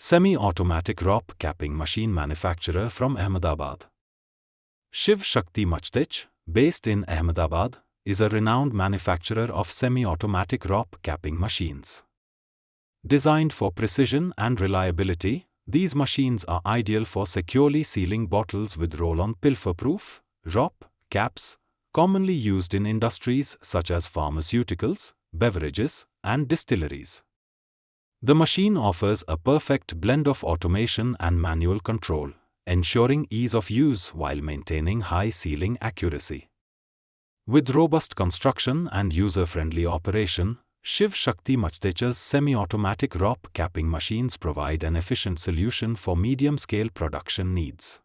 Semi Automatic ROPP capping machine manufacturer from Ahmedabad. Shiv Shakti Machtech, based in Ahmedabad, is a renowned manufacturer of semi-automatic ROPP capping machines. Designed for precision and reliability, these machines are ideal for securely sealing bottles with roll-on Pilfer Proof ROPP caps, commonly used in industries such as pharmaceuticals, beverages, and distilleries. The machine offers a perfect blend of automation and manual control, ensuring ease of use while maintaining high sealing accuracy. With robust construction and user-friendly operation, Shiv Shakti Machtech's semi-automatic ROPP capping machines provide an efficient solution for medium-scale production needs.